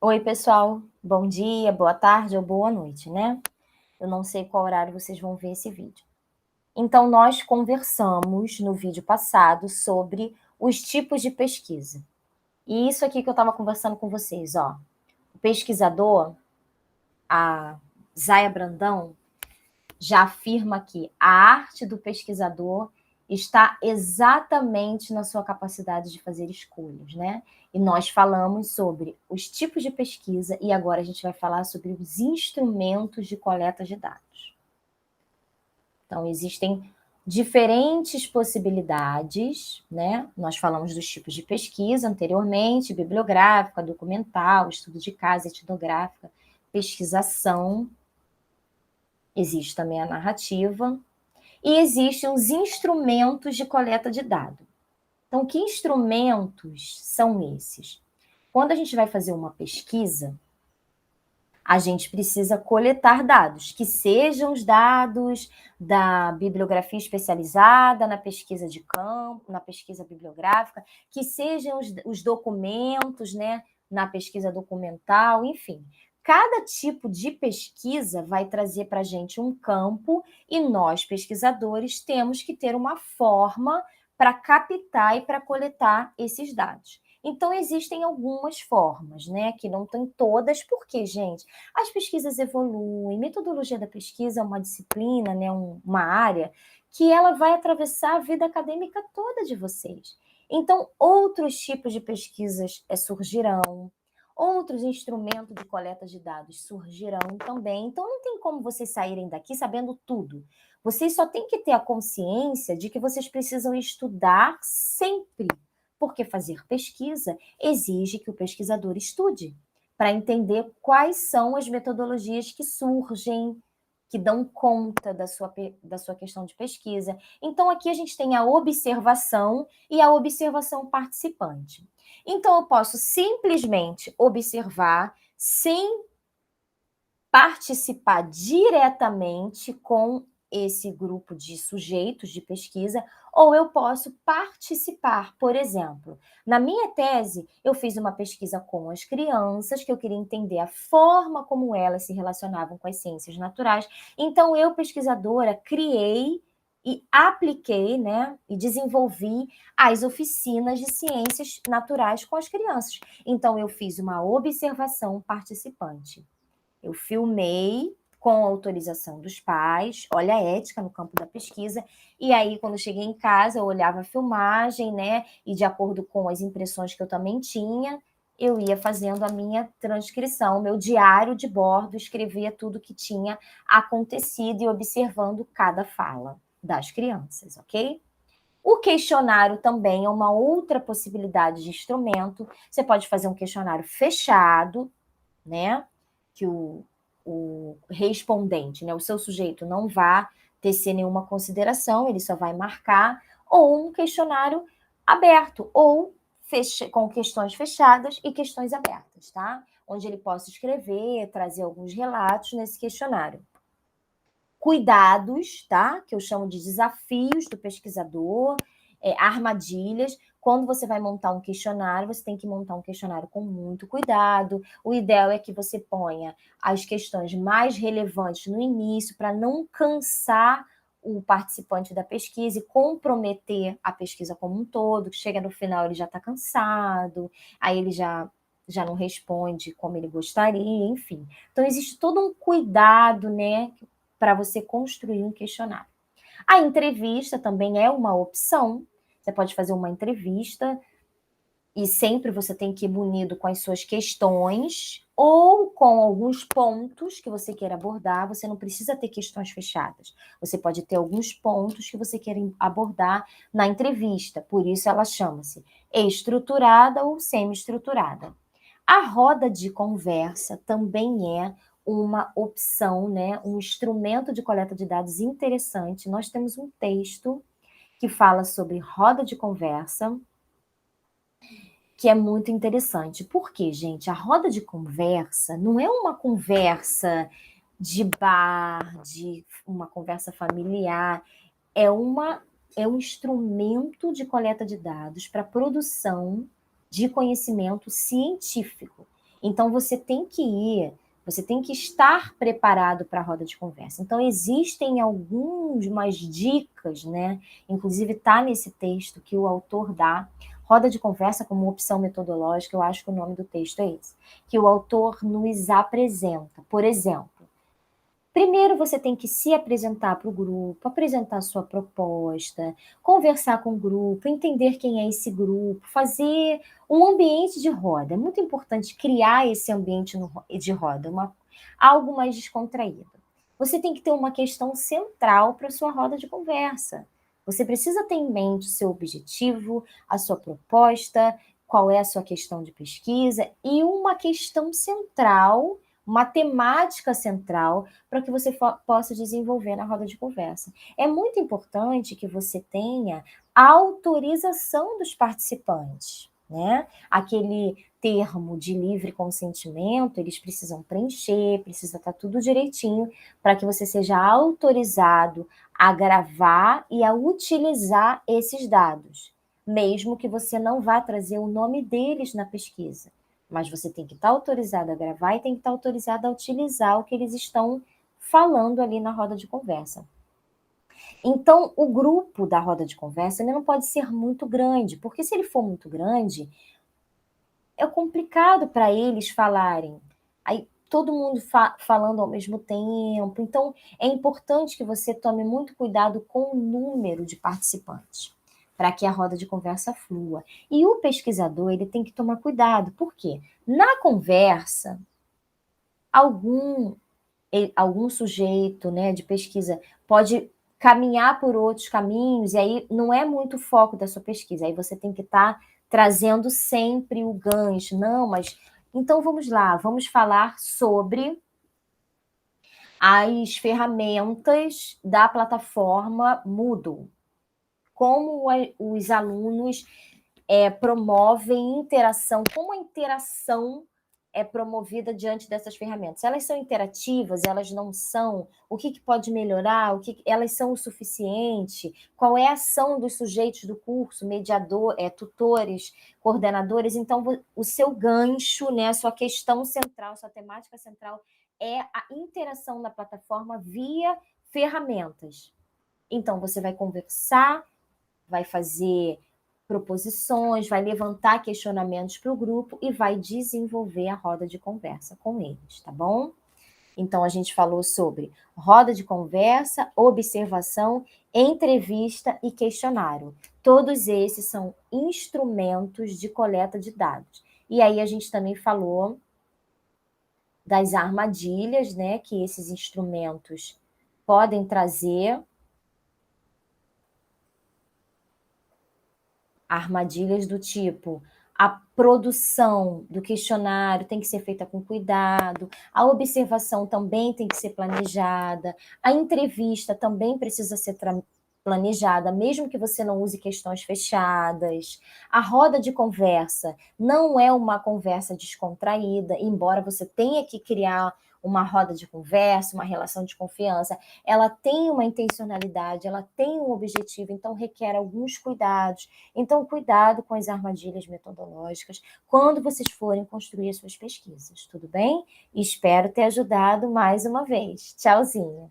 Oi, pessoal. Bom dia, boa tarde ou boa noite, né? Eu não sei qual horário vocês vão ver esse vídeo. Então, nós conversamos no vídeo passado sobre os tipos de pesquisa. E isso aqui que eu estava conversando com vocês, ó. O pesquisador, a Zaya Brandão, já afirma que a arte do pesquisador está exatamente na sua capacidade de fazer escolhas, né? E nós falamos sobre os tipos de pesquisa e agora a gente vai falar sobre os instrumentos de coleta de dados. Então, existem diferentes possibilidades, né? Nós falamos dos tipos de pesquisa anteriormente: bibliográfica, documental, estudo de caso, etnográfica, pesquisação. Existe também a narrativa. E existem os instrumentos de coleta de dados. Então, que instrumentos são esses? Quando a gente vai fazer uma pesquisa, a gente precisa coletar dados, que sejam os dados da bibliografia especializada, na pesquisa de campo, na pesquisa bibliográfica, que sejam os documentos, né, na pesquisa documental, enfim. Cada tipo de pesquisa vai trazer para a gente um campo e nós, pesquisadores, temos que ter uma forma para captar e para coletar esses dados. Então, existem algumas formas, né, que não tem todas, porque, gente, as pesquisas evoluem, metodologia da pesquisa é uma disciplina, né, uma área que ela vai atravessar a vida acadêmica toda de vocês. Então, outros tipos de pesquisas surgirão, outros instrumentos de coleta de dados surgirão também. Então, não tem como vocês saírem daqui sabendo tudo. Vocês só têm que ter a consciência de que vocês precisam estudar sempre, porque fazer pesquisa exige que o pesquisador estude para entender quais são as metodologias que surgem, que dão conta da sua questão de pesquisa. Então, aqui a gente tem a observação e a observação participante. Então, eu posso simplesmente observar sem participar diretamente com esse grupo de sujeitos de pesquisa, ou eu posso participar. Por exemplo, na minha tese, eu fiz uma pesquisa com as crianças, que eu queria entender a forma como elas se relacionavam com as ciências naturais. Então, eu, pesquisadora, criei e apliquei, né, e desenvolvi as oficinas de ciências naturais com as crianças. Então, eu fiz uma observação participante. Eu filmei com autorização dos pais, olha a ética no campo da pesquisa, e aí quando eu cheguei em casa eu olhava a filmagem, né, e de acordo com as impressões que eu também tinha, eu ia fazendo a minha transcrição, meu diário de bordo, escrevia tudo que tinha acontecido e observando cada fala das crianças, ok? O questionário também é uma outra possibilidade de instrumento. Você pode fazer um questionário fechado, né? Que o respondente, né, o seu sujeito, não vá tecer nenhuma consideração, ele só vai marcar, ou um questionário aberto, ou com questões fechadas e questões abertas, tá? Onde ele possa escrever, trazer alguns relatos nesse questionário. Cuidados, tá? Que eu chamo de desafios do pesquisador, armadilhas. Quando você vai montar um questionário, você tem que montar um questionário com muito cuidado. O ideal é que você ponha as questões mais relevantes no início, para não cansar o participante da pesquisa e comprometer a pesquisa como um todo. Chega no final, ele já está cansado, aí ele já não responde como ele gostaria, enfim. Então, existe todo um cuidado, né, para você construir um questionário. A entrevista também é uma opção. Você pode fazer uma entrevista e sempre você tem que ir munido com as suas questões ou com alguns pontos que você queira abordar. Você não precisa ter questões fechadas. Você pode ter alguns pontos que você queira abordar na entrevista. Por isso ela chama-se estruturada ou semi-estruturada. A roda de conversa também é uma opção, né? Um instrumento de coleta de dados interessante. Nós temos um texto que fala sobre roda de conversa, que é muito interessante. Por quê, gente? A roda de conversa não é uma conversa de bar, de uma conversa familiar, é um instrumento de coleta de dados para produção de conhecimento científico. Então, você tem que ir, você tem que estar preparado para a roda de conversa. Então, existem algumas dicas, né? Inclusive, está nesse texto que o autor dá, roda de conversa como opção metodológica, eu acho que o nome do texto é esse, que o autor nos apresenta. Por exemplo, primeiro você tem que se apresentar para o grupo, apresentar sua proposta, conversar com o grupo, entender quem é esse grupo, fazer um ambiente de roda. É muito importante criar esse ambiente de roda, algo mais descontraído. Você tem que ter uma questão central para a sua roda de conversa. Você precisa ter em mente o seu objetivo, a sua proposta, qual é a sua questão de pesquisa e uma questão central, uma temática central para que você possa desenvolver na roda de conversa. É muito importante que você tenha autorização dos participantes, né? Aquele termo de livre consentimento, eles precisam preencher, precisa estar tudo direitinho para que você seja autorizado a gravar e a utilizar esses dados, mesmo que você não vá trazer o nome deles na pesquisa. Mas você tem que estar autorizado a gravar e tem que estar autorizado a utilizar o que eles estão falando ali na roda de conversa. Então, o grupo da roda de conversa ele não pode ser muito grande, porque se ele for muito grande, é complicado para eles falarem. Aí todo mundo falando ao mesmo tempo. Então, é importante que você tome muito cuidado com o número de participantes, para que a roda de conversa flua. E o pesquisador, ele tem que tomar cuidado. Por quê? Na conversa, algum sujeito, né, de pesquisa pode caminhar por outros caminhos, e aí não é muito o foco da sua pesquisa, aí você tem que estar trazendo sempre o gancho. Não, mas então vamos lá, vamos falar sobre as ferramentas da plataforma Moodle. Como os alunos promovem interação, como a interação é promovida diante dessas ferramentas. Elas são interativas, elas não são? O que pode melhorar? Elas são o suficiente? Qual é a ação dos sujeitos do curso, mediador, tutores, coordenadores? Então, o seu gancho, né, a sua questão central, sua temática central é a interação na plataforma via ferramentas. Então, você vai conversar, vai fazer proposições, vai levantar questionamentos para o grupo e vai desenvolver a roda de conversa com eles, tá bom? Então, a gente falou sobre roda de conversa, observação, entrevista e questionário. Todos esses são instrumentos de coleta de dados. E aí a gente também falou das armadilhas, né, que esses instrumentos podem trazer. Armadilhas do tipo, a produção do questionário tem que ser feita com cuidado, a observação também tem que ser planejada, a entrevista também precisa ser planejada, mesmo que você não use questões fechadas. A roda de conversa não é uma conversa descontraída, embora você tenha que criar uma roda de conversa, uma relação de confiança, ela tem uma intencionalidade, ela tem um objetivo, então requer alguns cuidados. Então, cuidado com as armadilhas metodológicas quando vocês forem construir as suas pesquisas, tudo bem? Espero ter ajudado mais uma vez. Tchauzinho!